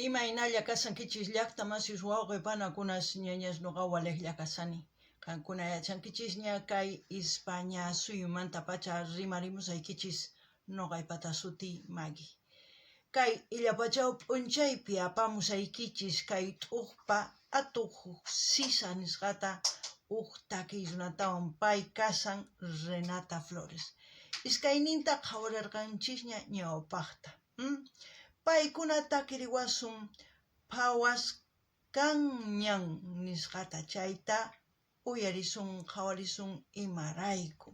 Imaynalla kasankichis llaqta masius wawqipanakunas ñañas nuqa waliqlla kasani. Qankuna yachankichis ña kay España suyumanta pacha rimarimusaykichis nuqaypata suti Maggie. Kay illapachaw p'unchaypi apamusaykichis kay t'uqpa atuq sisa nisqata takiy runatawan pay kasan Renata Flores. Iskayninta qhawarirqanchisña ñawpaqta. Paykuna takiriwasun phawaskanñan nisqata chayta uyarisun qhawarisun imarayku.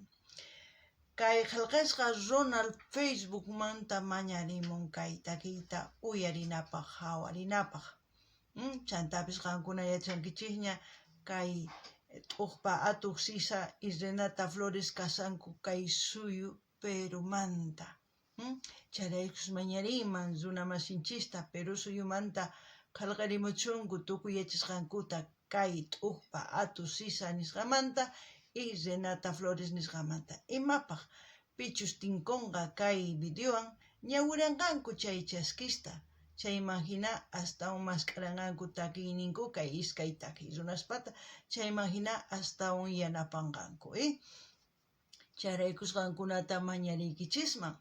Kay qillqisqa Ronald Facebookmanta mañarimun kay takiyta uyarinapaq hawarinapaq. Chantapis qankuna yachankichisña kay t'uqpa atuq sisa Renata Flores kasanku kay suyu Perumanta. Charaykus mañariyman runa masinchista Peru suyumanta qillqarimuchunku tukuyachisqankuta kay t'uqpa atuq sisa nisqamanta y Renata Flores nisqamanta. Imapaq pichus tinkunqa kay videowan ñawiranqanku chay chaskista. Chayman hina astawan mascaranqanku takiyninku kay iskay takiy runaspata, chayman hina astawan yanapanqanku. Charaykus qankunata mañariykichisman.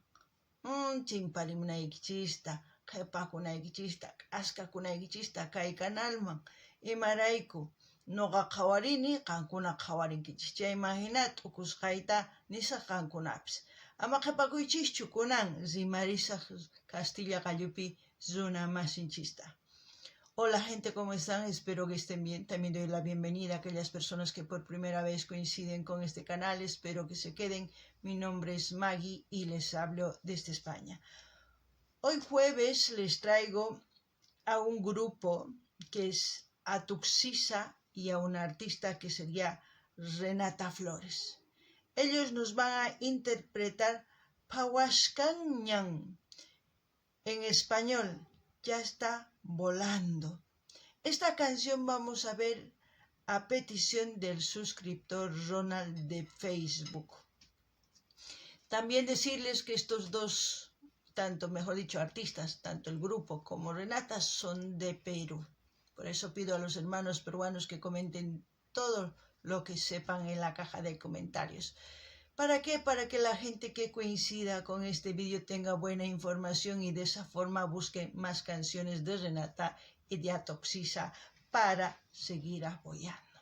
Chimparimunaykichista, qhipakunaykichista, k'askakunaykichista kay kanalman imarayku nuqa qhawarini qankuna qhawarinkichis. Chayman hina t'ukusqayta nisaq qankunapis. Ama qhipakuychischu kunan rimarisaq Castilla Qallupi runa masinchista. Hola gente, ¿cómo están? Espero que estén bien. También doy la bienvenida a aquellas personas que por primera vez coinciden con este canal. Espero que se queden. Mi nombre es Maggie y les hablo desde España. Hoy jueves les traigo a un grupo que es Atuxisa y a una artista que sería Renata Flores. Ellos nos van a interpretar Phawaskanñan. En español, ya está volando. Esta canción vamos a ver a petición del suscriptor Ronald de Facebook. También decirles que estos dos, mejor dicho, artistas, tanto el grupo como Renata, son de Perú. Por eso pido a los hermanos peruanos que comenten todo lo que sepan en la caja de comentarios. ¿Para qué? Para que la gente que coincida con este vídeo tenga buena información y de esa forma busque más canciones de Renata y de Atuxisa para seguir apoyando.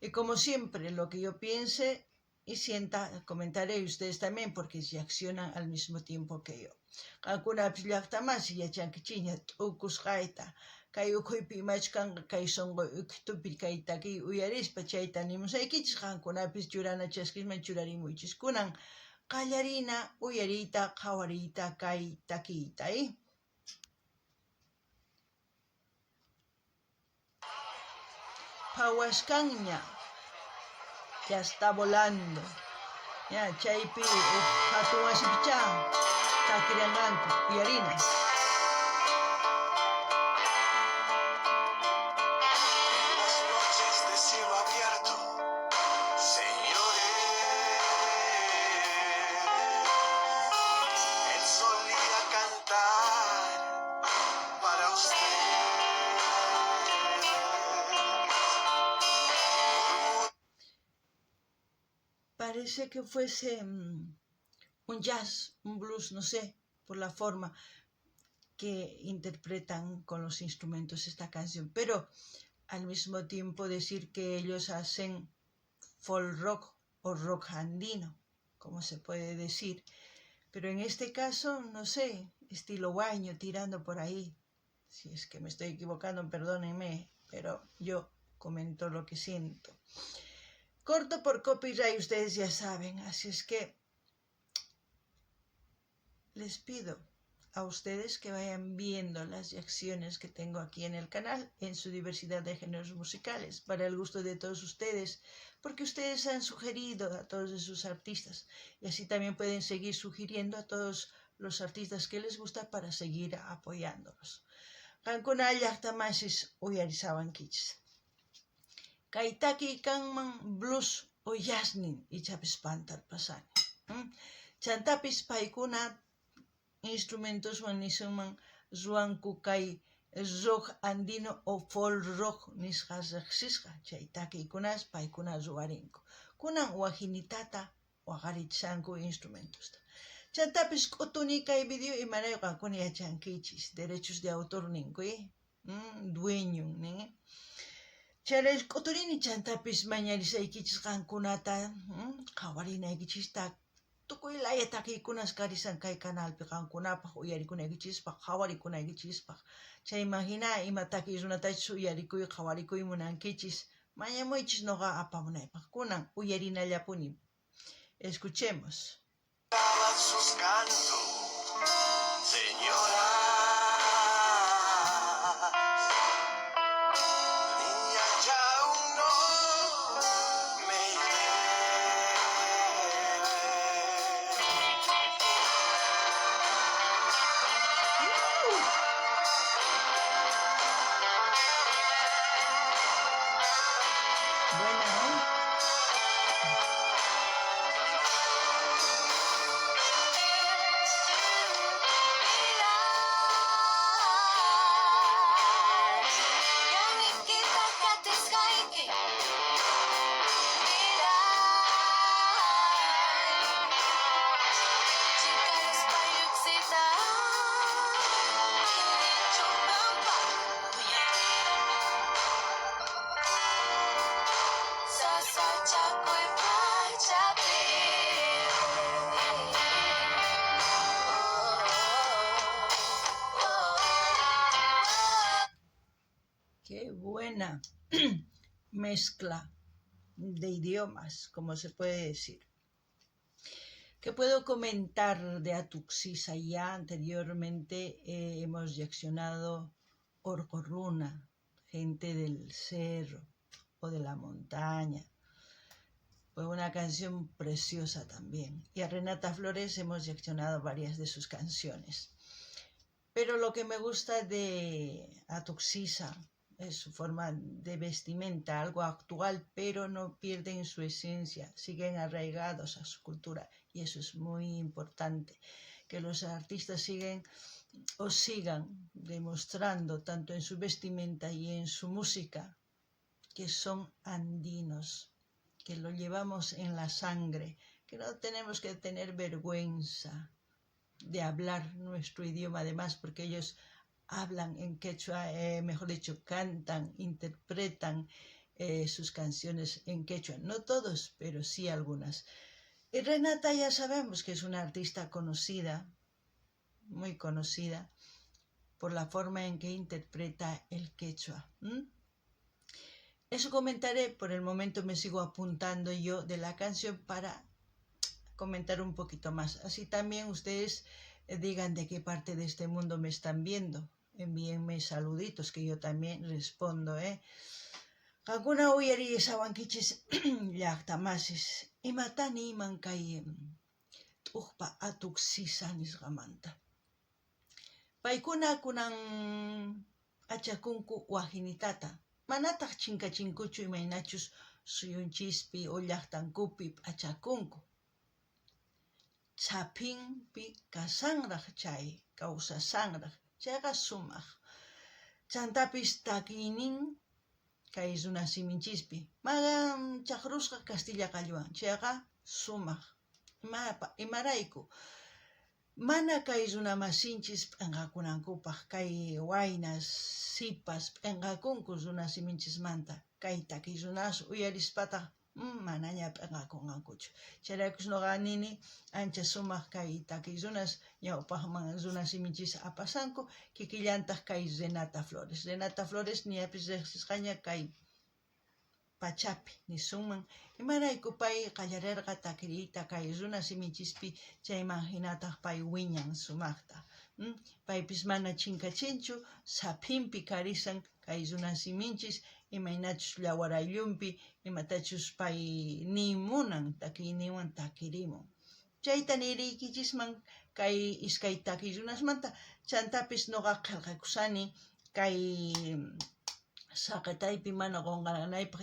Y como siempre, lo que yo piense y sienta, comentaré ustedes también, porque reaccionan al mismo tiempo que yo. Qankuna llaqtamasi yachankichiña t'ukusqayta, kay ukhuypi machkanqa kay sunqu uqtupi kay takiy uyarispa chayta nimusaykichis qankunapis churana chaskisman churarimuychis kunan qallarina uyariyta qhawariyta kay takiyta. Phawaskanña, ya está volando. Ya chaypi hatun wasipicha takiranqanku uyarina. Parece que fuese un jazz, un blues, no sé, por la forma que interpretan con los instrumentos esta canción. Pero al mismo tiempo decir que ellos hacen folk rock o rock andino, como se puede decir. Pero en este caso, no sé, estilo guaño, tirando por ahí. Si es que me estoy equivocando, perdónenme, pero yo comento lo que siento. Corto por copyright, ustedes ya saben, así es que les pido a ustedes que vayan viendo las reacciones que tengo aquí en el canal, en su diversidad de géneros musicales, para el gusto de todos ustedes, porque ustedes han sugerido a todos esos artistas, y así también pueden seguir sugiriendo a todos los artistas que les gusta para seguir apoyándolos. Qankuna llaqtamasis uyarisawankichis. Kay takiy kanman blues o jazznin ichapis pantarpasani. Chantapis paykuna instrumentos nisqanman ruanku kay rock andino o folk rock nisqa riqsisqa chay takiykunas paykuna ruwarinku. Kunan wajinitata waqarichishanku instrumentosta. Chantapis k'utuni kay video imanayqa kuni yachankichis derechos de autor ninku, dueño nin. Chayri k'uturini chantapis mañarisaykichis qankunata qhawarinaykichista tukuy laya takiykunas karisan kay canalpi qankunapaq uyarikunaykichispaq qhawarikunaykichispak. Chayman hina ima takiy runatachus uyarikuy qhawarikuy munankichis mañamuychis noqa apamunaypaq. Kunan uyarinallapuni. Escuchemos. Sus cantos, señora, niña ya uno me iré. Buena, ¿eh? Qué buena mezcla de idiomas, como se puede decir. ¿Qué puedo comentar de Atuxisa? Ya anteriormente hemos reaccionado Orcorruna, gente del cerro o de la montaña. Fue una canción preciosa también. Y a Renata Flores hemos reaccionado varias de sus canciones. Pero lo que me gusta de Atuxisa es su forma de vestimenta, algo actual, pero no pierden su esencia, siguen arraigados a su cultura. Y eso es muy importante, que los artistas sigan demostrando, tanto en su vestimenta y en su música, que son andinos, que lo llevamos en la sangre, que no tenemos que tener vergüenza de hablar nuestro idioma, además, porque ellos hablan en quechua, mejor dicho, cantan, interpretan sus canciones en quechua. No todos, pero sí algunas. Y Renata ya sabemos que es una artista conocida, muy conocida, por la forma en que interpreta el quechua. Eso comentaré, por el momento me sigo apuntando yo de la canción para comentar un poquito más. Así también ustedes digan de qué parte de este mundo me están viendo. Envíenme saluditos que yo también respondo, Alguna uyari sawankichis llaqtamasis. Imatani iman kay t'uqpa Atuxisa nisqamanta. Paykuna kunan achakunku wajinitata. Manataq chinkachinkuchu imaynachus suyunchispi o llaqtankupi achakunku. Chapinpi kasanraq chay, kawsasanraq. Chayqa sumaq. Chantapis takiynin kay runasiminchispi. Magan chaqrusqa Castilla qallwan. Chayqa sumaq. Imarayku. Mana kay runamasinchis p'inqakunankupaq, kay waynas, sipas p'inqakunku runasiminchis-manta. Kay takiy runas uyarispataq manaña p'inqakunqankuchu. Chayraykus noqa nini ancha sumaq kay takiy runas ñawpaqman runasiminchis apasanku, kikillantaq kay Renata Flores. Renata Flores niyapis riqsisqaña kay pachapi nisunman. Imarayku pay qallarirqa takiriyta kay runasiminchispi, chayman hinataq pay wiñan sumaqta. Paypis mana chinkachinchu, sapinpi karisan kay runasiminchis, imaynachus llawarayllunpi, imatachus pay nimunan, takiyninwan takirimun. Chayta niriykichisman kay iskay takiy runasmanta, chantapis noqa qillqakusani kay saqitaypi mana qunqanaypaq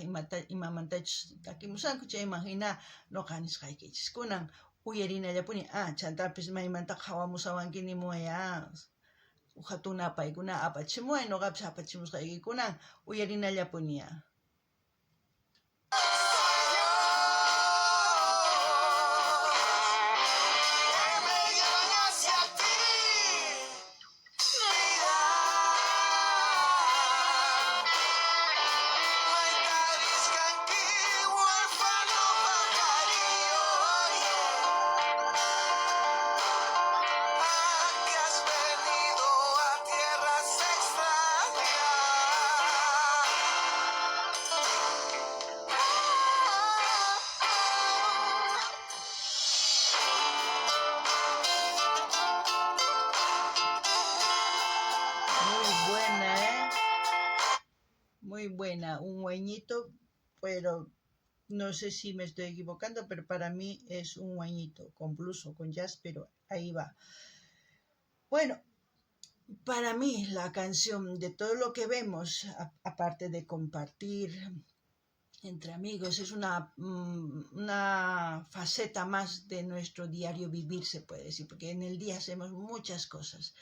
imamantachus takimusanku, chayman hina noqa nisqaykichis. Kunan uyarinallapuni, chantapis maymantaqa hawamusawanki nimuwaya, hatuna paykuna apachimuay, nuqapis apachimusqaykikunan, uyarinallapuña. Muy buena, un hueñito, pero no sé si me estoy equivocando, pero para mí es un hueñito, con blues o con jazz, pero ahí va. Bueno, para mí la canción, de todo lo que vemos, aparte de compartir entre amigos, es una faceta más de nuestro diario vivir, se puede decir, porque en el día hacemos muchas cosas.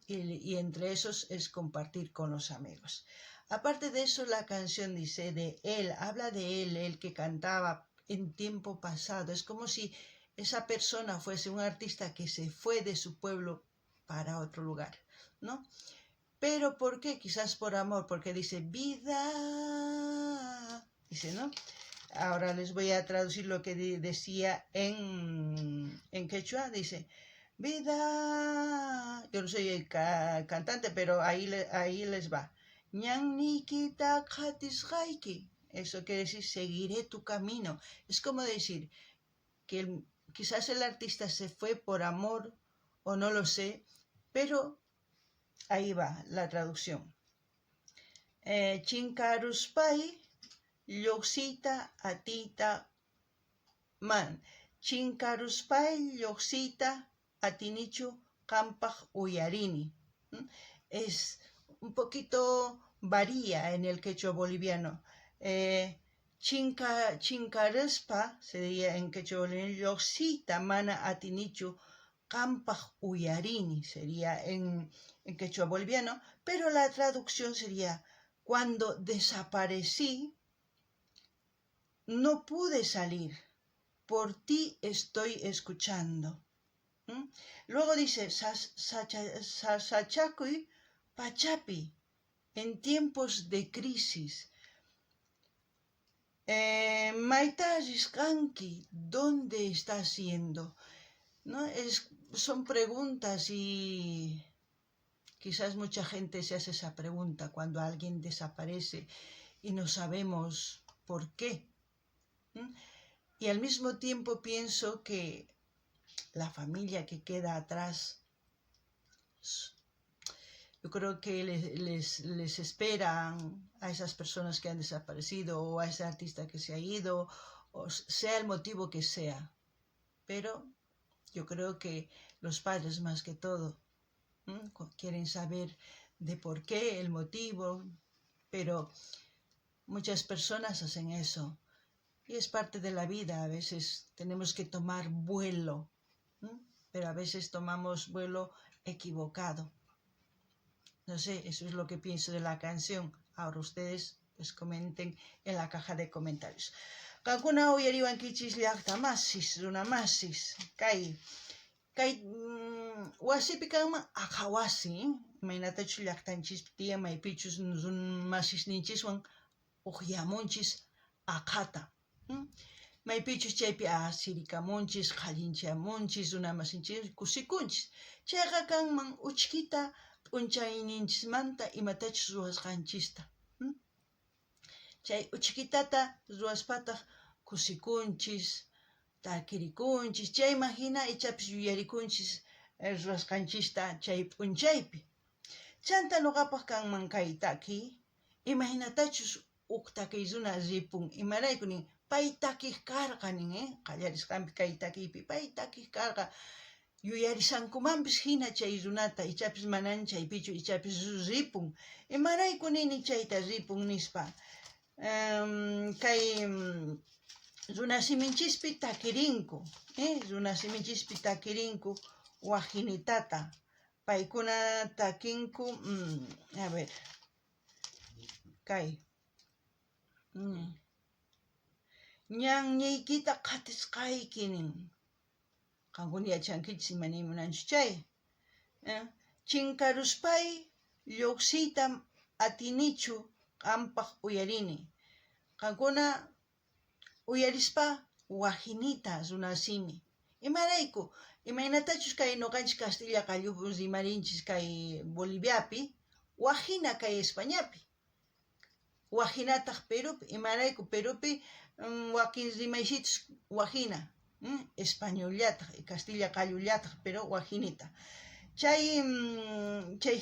Y entre esos es compartir con los amigos. Aparte de eso, la canción dice de él, habla de él, el que cantaba en tiempo pasado. Es como si esa persona fuese un artista que se fue de su pueblo para otro lugar, ¿no? Pero ¿por qué? Quizás por amor, porque dice vida, dice, ¿no? Ahora les voy a traducir lo que decía en quechua, dice... Vida, yo no soy el cantante, pero ahí les va. Ñannikita katisgaiki. Eso quiere decir, seguiré tu camino. Es como decir que quizás el artista se fue por amor o no lo sé, pero ahí va la traducción. Chinkaruspai, lloxita atita man. Chinkaruspai, lloxita atinichu kampaj uyarini. Es un poquito varía en el quechua boliviano. Chincarespa sería en quechua boliviano, yoxita mana atinichu kampaj uyarini sería en quechua boliviano, pero la traducción sería cuando desaparecí no pude salir, por ti estoy escuchando. Luego dice, Sachakuy Pachapi, en tiempos de crisis. Maitaris Kanki, ¿dónde está siendo? ¿No? Son preguntas y quizás mucha gente se hace esa pregunta cuando alguien desaparece y no sabemos por qué. Y al mismo tiempo pienso que la familia que queda atrás, yo creo que les esperan a esas personas que han desaparecido o a ese artista que se ha ido, o sea el motivo que sea. Pero yo creo que los padres más que todo quieren saber de por qué, el motivo, pero muchas personas hacen eso. Y es parte de la vida, a veces tenemos que tomar vuelo, pero a veces tomamos vuelo equivocado. No sé, eso es lo que pienso de la canción. Ahora ustedes pues comenten en la caja de comentarios. Kakuna uyariwan kichis llaqta masis, runa masis, kay wasipi kanman aqhawasi, imaynatachu llaqtanchis tiyan maypichus masisninchikwan uqyamunchis aqhata. Maypichus chaypi asirikamunchis, qallinchamunchis, runa masinchis kusikunchis. Chayqa kanman uchkita p'unchayninchismanta imatachus ruwasqanchista. Chay uchkitata ruwaspataq kusikunchis, takirikunchis, chay imagina ichapis yuyarikunchis ruwasqanchista chay p'unchaypi. Chanta nuqapaq kanman kay taki, imahinatachus huk takiy runa ripun, imaraykunin pay takiq karqa nin, qallarisqanpi kay takiypi pay takiq karqa, yuyarisankumanpis hina chay runata, ichapis manan chaypichu ichapis ripun, imaraykunini chayta ripun nispa. Kay runasiminchispi takirinku, runasiminchispi takirinku wajinitata, paykuna takinku, a ver, kay, ñanñaykita qatisqayki nin. Qankuna yachankichis imanaymi munanchis chay. Chinkaruspay lluqsiyta atinichu qampaq uyarini. Qankuna uyarispa wajinita runasimi. Imarayku, imaynatachus kay nuqanchis Castilla qallupi rimarinchis kay Boliviapi, wajina kay Españapi. Wajinataq Perupi, imarayku Perupi wakin rimaysitus wajina, españollataq, Castilla qallullataq, pero wajinita. Chay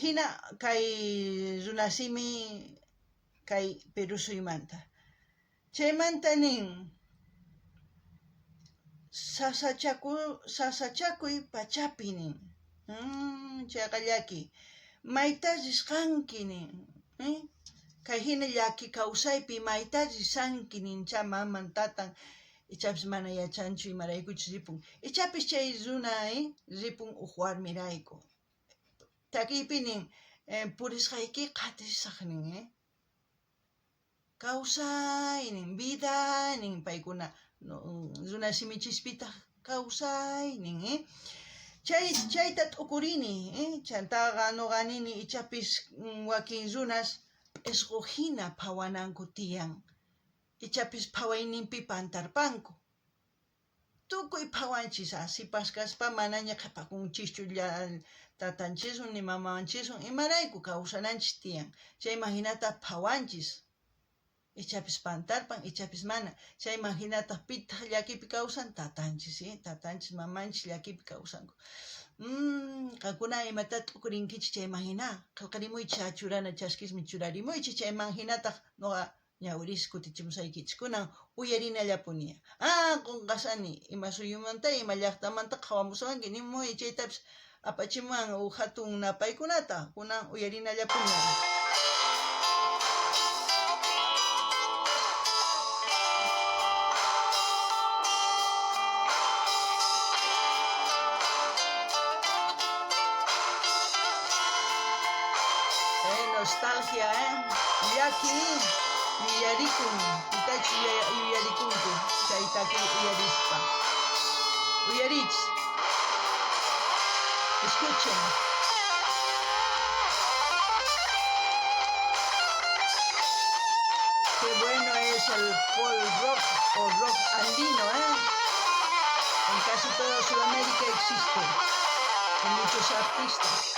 hina kay runasimi kay Perú suymanta. Chaymanta nin sasachakuy pachapi nin. Chayqa llaki maytaris qanki nin. Kay hina llaki kawsaypi maytaris risanki nin, cha maman tatan ichapis mana yachanchu imaraykuchus ripun. Ichapis chay runa ripun uq warmirayku. Takiypi nin purisqayki qatisaq nin, kawsay nin, vida nin paykuna runasimichispita kawsay nin, chayta t'ukurini, chantaqa nuqanini ichapis wakin runas p'isquhina phawananku tiyan, ichapis phawayninpi pantarpanku. Tukuy phawanchis asipasqaspa manaña qhipakunchischu tatanchisun ni mamanchisun, imarayku kawsananchis tiyan. Chay imahinata phawanchis, ichapis pantarpan, ichapis mana. Chay imahinata pitaq llakipi kawsan, tatanchis, tatanchis mamanchis llakipi kawsanku. Qankuna imata t'ukurinkichis chay imahina, qillqarimuychis achurana chaskismi churarimuychis, chay imahinataq nuqa ñawiris kutichimusaykichis. Kunan uyarinallapuniya. Qunqasani, ima suyumanta, ima llaqtamanta hawamusqanki, nimuy chaytapis apachimuwan hatun napaykunata, kunan uyarinallapuniya. Nostalgia, llaki yuyarikun, itachi yuyarikunku, chaytaki uyarispa. Uyarich. Escuchen. Qué bueno es el folk rock o rock andino, En casi toda Sudamérica existe, con muchos artistas.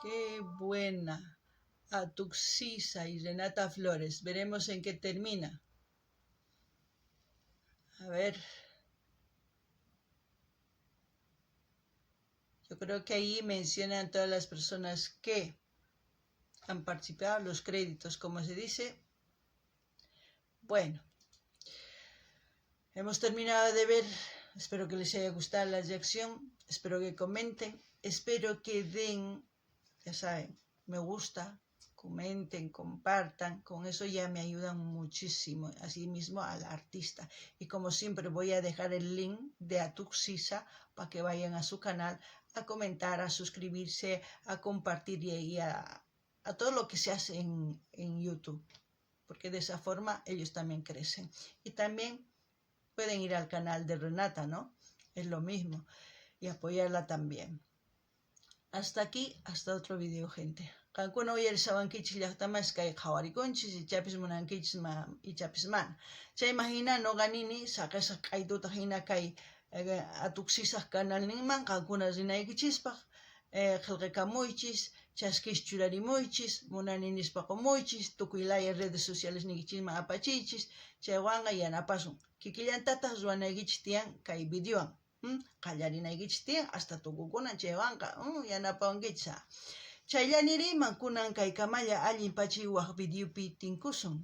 Qué buena. Atuxisa y Renata Flores. Veremos en qué termina. A ver. Yo creo que ahí mencionan todas las personas que han participado, los créditos, como se dice. Bueno. Hemos terminado de ver. Espero que les haya gustado la reacción. Espero que comenten. Espero que den, ya saben, me gusta, comenten, compartan, con eso ya me ayudan muchísimo, así mismo al artista. Y como siempre voy a dejar el link de Atuxisa para que vayan a su canal a comentar, a suscribirse, a compartir y a todo lo que se hace en YouTube, porque de esa forma ellos también crecen. Y también pueden ir al canal de Renata, ¿no? Es lo mismo, y apoyarla también. Hasta aquí, hasta otro video, gente. Qankuna uyarisawankichis llaqtamas kay qhawarikunchis, ichapis munankichis ichapis mana. Chay imagina nuqanini saqisaq q'aytuta hina kay Atuxisaq canal ninman qankuna rinaykichispaq, qillqakamuychis, chaskis churarimuychis, munani nispa qumuychis, tukuylaya redes sociales niquichisman apachiychis, chaywanqa yanapasun. Kikillantataq ruwanaykichis tiyan kay videowan. Qallarinaykichis tiyan hasta tukukuna chaywanqa yanapawankichis. Chayllaniri mankunan kay kamalla allin pachiwaq videopi tinkusun.